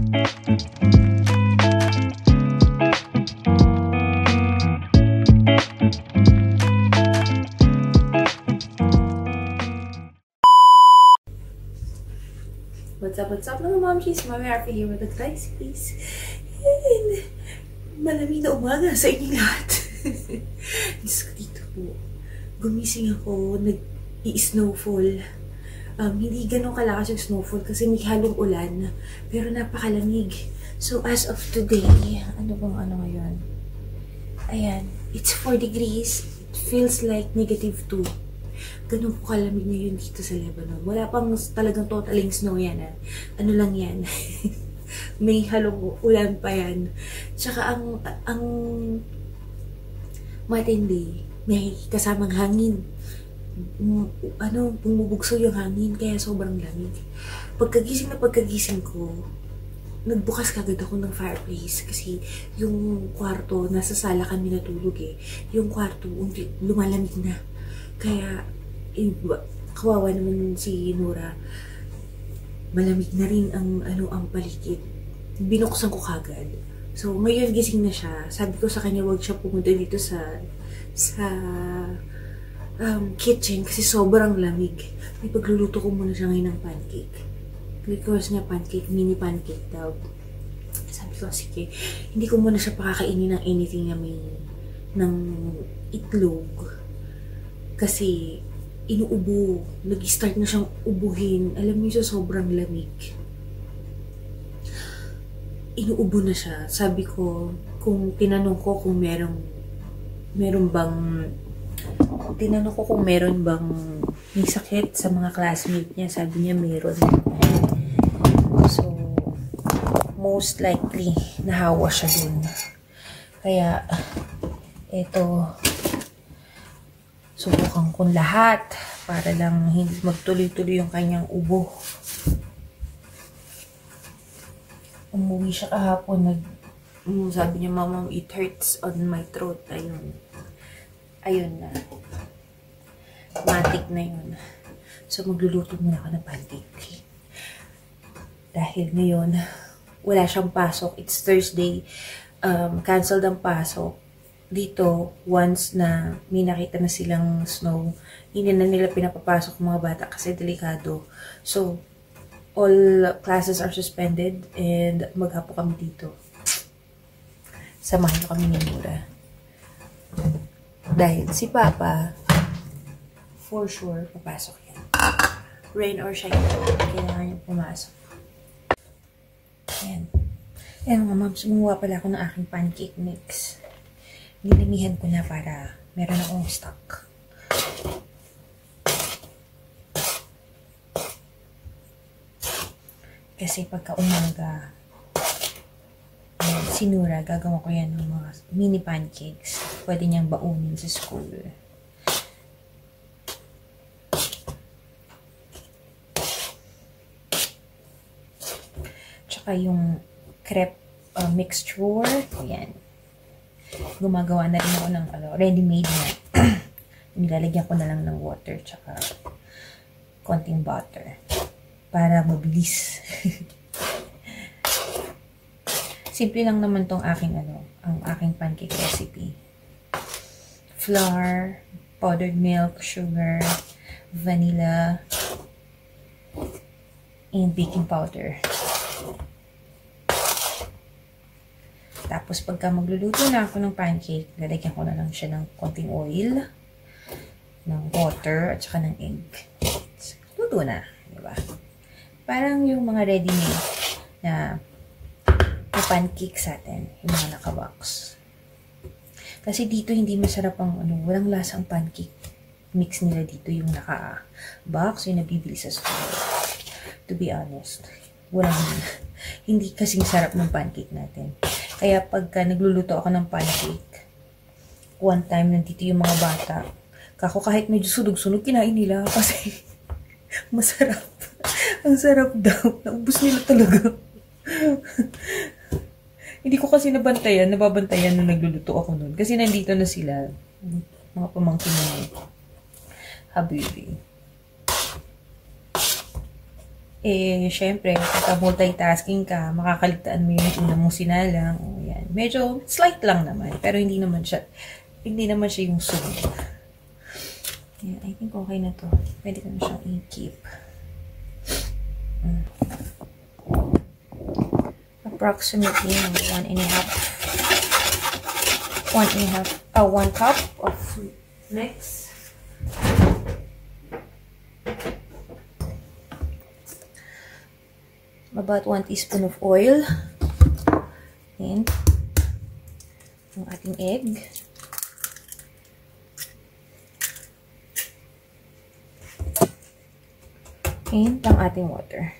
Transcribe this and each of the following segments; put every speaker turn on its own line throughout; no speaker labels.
What's up mga momshies? Mami Arfi here with the guys, please. And malamig na umaga sa inyong lahat. Diyos ko dito po. Gumising ako, nag-i-snowfall. Hindi ganun kalakas yung snowfall kasi may halong ulan. Pero napakalamig. So as of today, ano bang ano ngayon? Ayan, it's 4 degrees. It feels like -2. Ganun po kalamig na yun dito sa Lebanon. Wala pang talagang totaling snow yan. Ano lang yan. May halong ulan pa yan. Tsaka ang matindi, may kasamang hangin. Bumubugso yung hangin, kaya sobrang lamig. Pagkagising ko, nagbukas kagad ako ng fireplace kasi yung kwarto, nasa sala kami natulog eh. Yung kwarto, lumalamig na. Kaya, kawawa naman si Nora. Malamig na rin ang paligid. Binuksan ko kagad. So, ngayon gising na siya. Sabi ko sa kanya, wag siya pumunta dito sa kitchen kasi sobrang lamig. May pagluluto ko muna siya ngayon ng pancake. Because niya pancake, mini pancake daw. Sabi ko, sige, hindi ko muna siya pakakainin ng anything na may ng itlog. Kasi inuubo. Nag-start na siyang ubuhin. Alam niyo siya, sobrang lamig. Inuubo na siya. Sabi ko, tinanong ko kung meron bang may sakit sa mga classmate niya. Sabi niya meron. So, most likely, nahawa siya dun. Kaya, eto, subukan kong lahat para lang hindi magtuloy-tuloy yung kanyang ubo. Umuwi siya kahapon. Sabi niya, Mama, it hurts on my throat. Ayun na. Matik na yun. So, magluluto muna ako ng pancake. Dahil ngayon, wala siyang pasok. It's Thursday. Canceled ang pasok. Dito, once na may nakita na silang snow, hindi na nila pinapapasok mga bata kasi delikado. So, all classes are suspended and maghapo kami dito. Samahan kami ni Nora. Dahil si Papa, for sure, papasok yan. Rain or shine, kailangan niya pumasok. Ayan. Ayan mga moms, gumawa pala ako ng aking pancake mix. Nilimihan ko na para meron akong stock. Kasi pagka umaga, si Nora, gagawa ko yan ng mga mini pancakes. Pwede niyang baunin sa school. Tsaka yung crepe mixture, yan. Gumagawa na rin ako ng ready-made na. Nilalagyan ko na lang ng water tsaka konting butter para mabilis. Simple lang naman tong aking ang aking pancake recipe. Flour, powdered milk, sugar, vanilla, and baking powder. Tapos, pagka magluluto na ako ng pancake, lalagyan ko na lang siya ng konting oil, ng water, at saka ng egg. Luto na, diba? Parang yung mga ready-made na pancake sa atin, yung mga naka-box. Kasi dito, hindi masarap ang, walang lasa ang pancake mix nila dito, yung naka-box, yung nabibili sa store. To be honest, hindi kasing sarap ng pancake natin. Kaya pagka nagluluto ako ng pancake, one time nandito yung mga bata, kahit medyo sunog-sunog, kinain nila kasi masarap. Ang sarap daw. Naubos nila talaga. Hindi ko kasi nababantayan nung nagluluto ako nun. Kasi nandito na sila, mga pamangkin na habibi. syempre, kapag multitasking ka, makakaligtaan mo yung una mong sinalang. O, yan. Medyo slight lang naman, pero hindi naman siya yung sunod. Yeah, I think okay na to. Pwede ko na siyang i-keep. Approximately 1 cup of mix. About 1 teaspoon of oil. And ang ating egg. And ang ating water.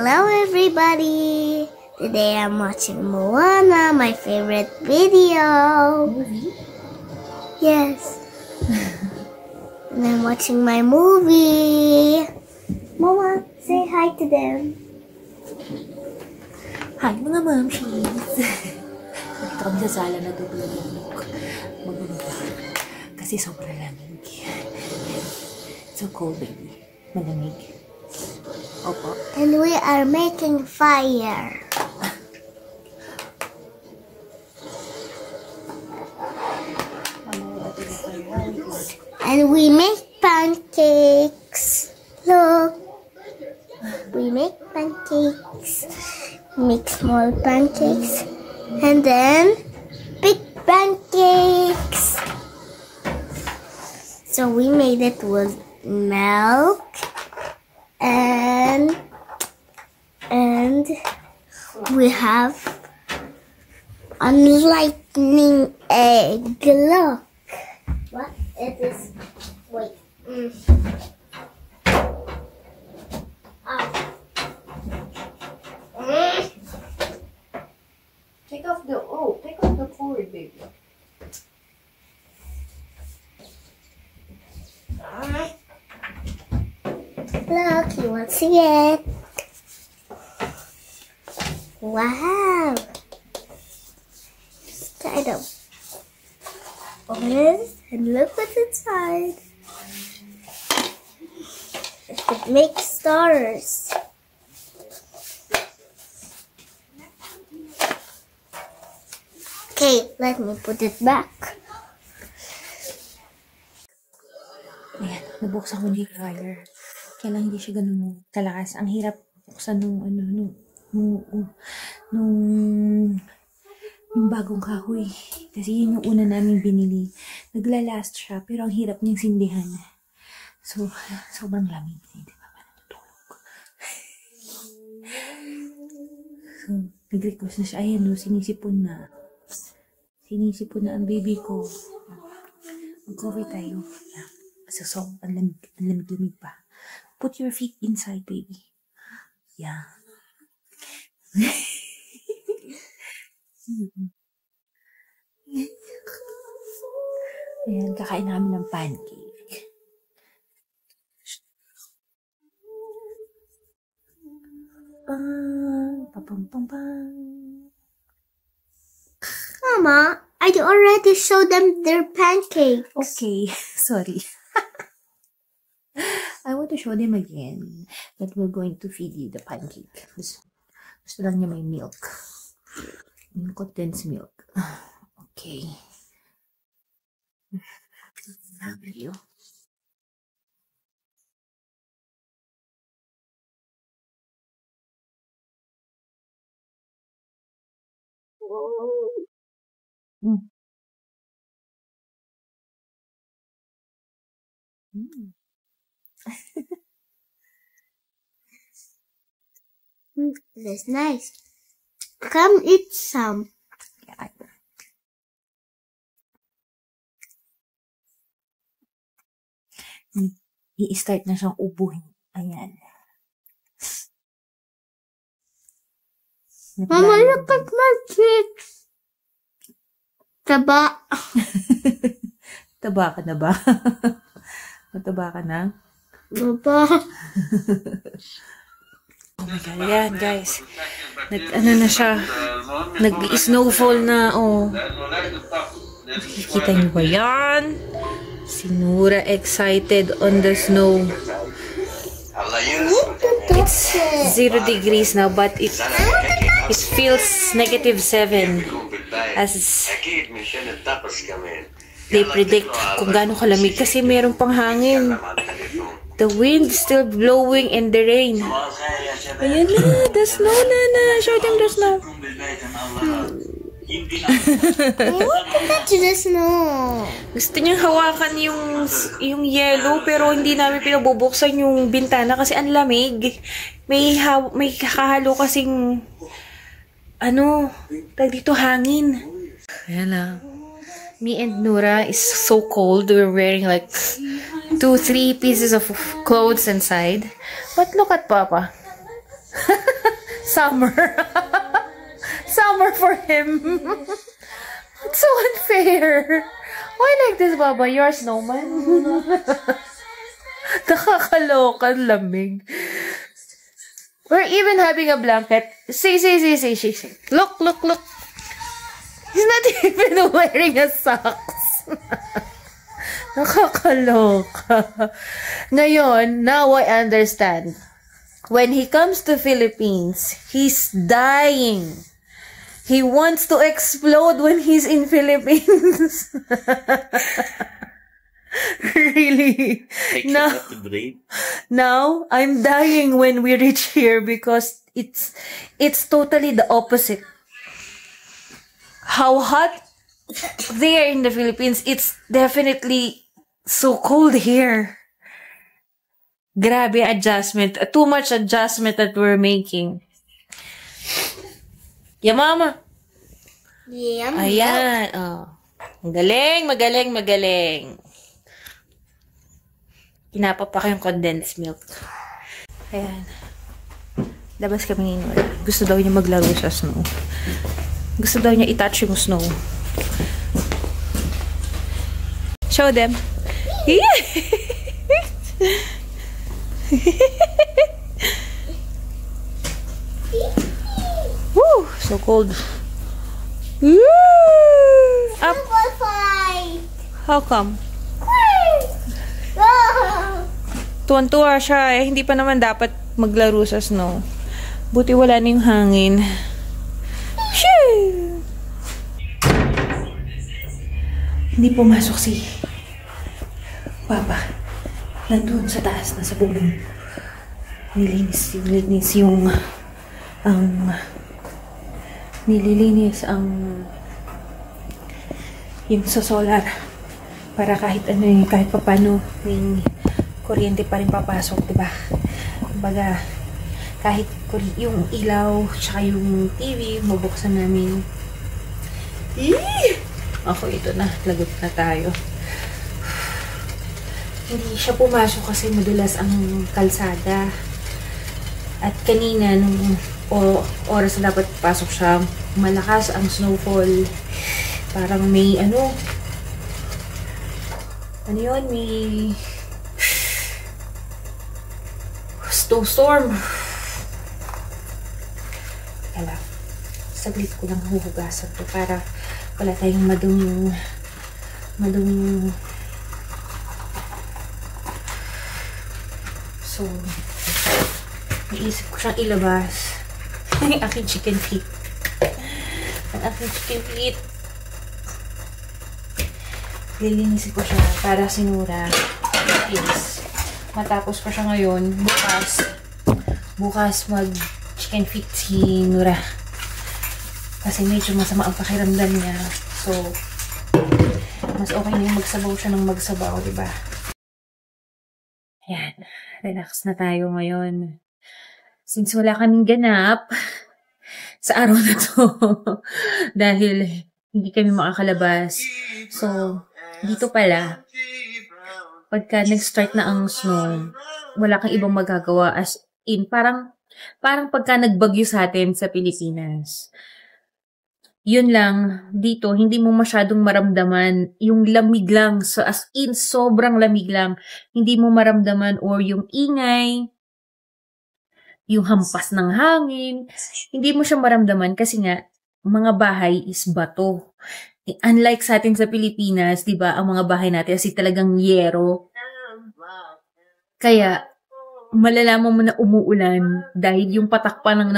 Hello everybody! Today I'm watching Moana, my favorite video.
Movie?
Yes. And I'm watching my movie. Mama, say hi to them.
Hi mga mamshies! Dito kami sa sala na tutulog. Magulo pa. Kasi sobrang lamig. So cold, baby. Malamig. Opo.
And we are making fire. And we make pancakes. Look. We make pancakes. Make small pancakes. And then big pancakes. So we made it with milk and we have a lightning egg. Look. What it is? Wait.
Take off the cord, baby.
Look, you want to see it? Wow. Just kind of open it and look what's inside. It could make stars. Okay, let me put it back.
Ayan, nabuksan ko yung fryer. Kaya lang hindi siya ganun kalakas. Ang hirap buksan nung bagong kahoy. Kasi yun yung una namin binili. Naglalast siya, pero ang hirap niyang sindihan. So, sobrang lamig. Hindi pa natutulog. So, nag-request na siya. Ayan, no, sinisipon na. Sinisipon na ang baby ko. Mag-cover tayo. So, ang lamig pa. Put your feet inside, baby. Yeah. Ayan, kakain namin ng pancake. Pam, pam, pam.
Mama, I already showed them their pancakes.
Okay, sorry. I want to show them again that we're going to feed you the pancake. Gusto lang niya may milk. Condensed milk. Okay. Love you. Mm. Mm.
That's nice. Come eat some.
Yeah. I-start na siyang ubuhin. Ayan.
Mama, look at my cheeks. Taba.
Taba ka na ba? Mataba ka na?
Baba.
Oh my God, yan guys. Ano na siya? Nag-snowfall na, oh. Nakikita niyo ba yan? Si Nura excited on the snow. It's 0 degrees now, but it feels -7 as they predict kung gaano kalamig kasi meron pang hangin. The wind still blowing and the rain. Ayan na, the snow na. Show them the snow.
I want to touch the snow.
Gusto niyang hawakan yung yellow pero hindi namin pinabubuksan yung bintana kasi ang lamig. May kakahalo kasing tag dito hangin. Ayan na. Me and Nura is so cold. We're wearing like 2-3 pieces of clothes inside. But look at Papa. Summer. Summer for him. It's so unfair. Why like this, Baba? You're a snowman? Nakakaloka, lamig. We're even having a blanket. See. Look. He's not even wearing a socks. Nakakaloka. Ngayon, now I understand. When he comes to Philippines, he's dying. He wants to explode when he's in Philippines. Really. Now, I'm dying when we reach here because it's totally the opposite. How hot there in the Philippines, it's definitely so cold here. Grabe adjustment. Too much adjustment that we're making. Yeah, Mama.
Yeah,
Ayan. Oh. Magaling. Kinapa pa yung condensed milk. Ayan. Labas kami ni Nora. Gusto daw niya maglaro sa snow. Gusto daw niya i-touch yung snow. Show them. Woo! So cold. Up. How come? Tuwan-tuwa siya eh. Hindi pa naman dapat maglaro sa snow. Buti wala na yung hangin. Shoo! Hindi pumasok si Papa. Nandun sa taas na sa bubong. Nilinis yung yung sa solar para kahit papano may kuryente pa rin papasok, diba? Kumbaga kahit yung ilaw tsaka yung TV mabuksan namin. Ako, ito na, lagot na tayo. Hindi siya pumasok kasi madulas ang kalsada. At kanina nung oras na dapat pasok siya, malakas ang snowfall. Parang may ano yun, may snowstorm. Kala, saglit ko lang huhugasan to para wala tayong maduming so naisip ko siyang ilabas. Ang aking chicken feet. Lilinisin ko siya para sinura. Yes. Matapos ko siya ngayon. Bukas mag chicken feet si Nura. Kasi medyo masama ang pakiramdam niya. So, mas okay na yung magsabaw siya ng magsabaw, diba? Ayan. Relax na tayo ngayon. Since wala kaming ganap sa araw na to, dahil hindi kami makakalabas. So, dito pala, pagka nag-start na ang snow, wala kang ibang magagawa, as in, parang pagka nagbagyo sa atin sa Pilipinas. Yun lang, dito, hindi mo masyadong maramdaman yung lamig lang, so as in, sobrang lamig lang. Hindi mo maramdaman or yung ingay, yung hampas ng hangin, hindi mo siya maramdaman kasi nga, mga bahay is bato. Unlike sa atin sa Pilipinas, di ba, ang mga bahay natin kasi talagang yero. Kaya, malalaman mo na umuulan dahil yung patak pa ng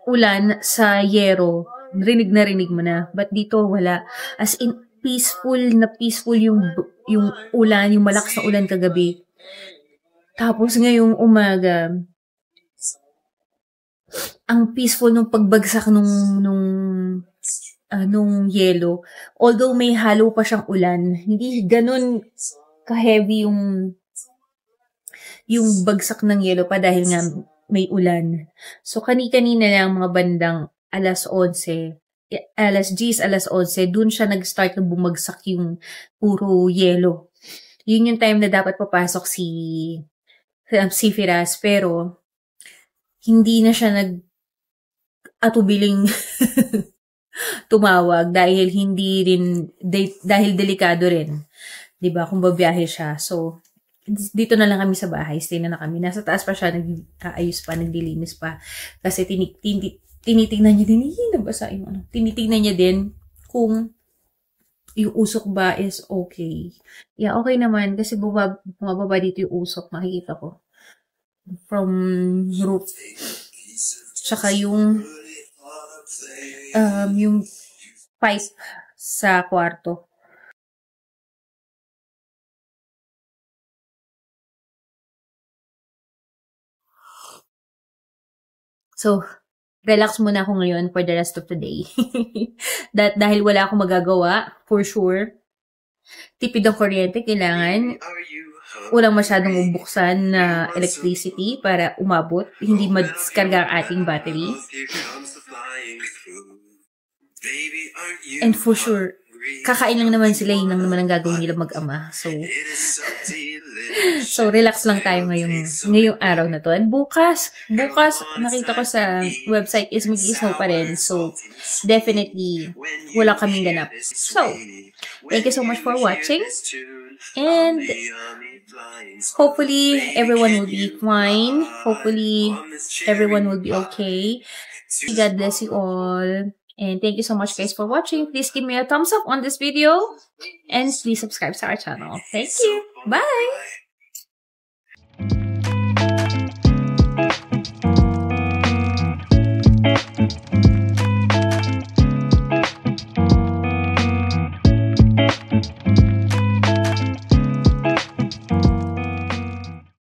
ulan sa yero, rinig mo na. But dito, wala. As in, peaceful yung ulan, yung malakas na ulan kagabi. Tapos ngayong umaga, ang peaceful nung pagbagsak nung yelo. Although may halo pa siyang ulan, hindi ganun ka-heavy yung bagsak ng yelo pa dahil nga may ulan. So, kanina lang mga bandang alas 11, dun siya nag-start na bumagsak yung puro yelo. Yun yung time na dapat papasok si Firas, pero hindi na siya atubiling tumawag dahil dahil delikado rin. 'Di ba? Kung babiyahe siya. So, dito na lang kami sa bahay, stay na kami. Nasa taas pa siya, nag-aayos pa, naglilinis pa. Kasi tinitingnan niya din, nabasa yung ano. Tinitingnan niya din kung yung usok ba is okay. Yeah, okay naman. Kasi bumababa dito yung usok, makikita ko. From roof. Tsaka yung pipe sa kwarto. So, relax muna ako ngayon for the rest of the day. Dahil wala akong magagawa, for sure. Tipid ang kuryente, kailangan walang masyadong buksan na electricity para umabot, hindi madiskarga ang ating battery. And for sure, kakain lang naman sila, yun lang naman ang gagawin nila mag-ama. So relax lang tayo ngayong araw na to. And bukas, nakita ko sa website is mag-i-snow pa rin. So, definitely, wala kaming ganap. So, thank you so much for watching. And, hopefully, everyone will be fine. Hopefully, everyone will be okay. God bless you all. And thank you so much guys for watching. Please give me a thumbs up on this video. And please subscribe to our channel. Thank you. Bye!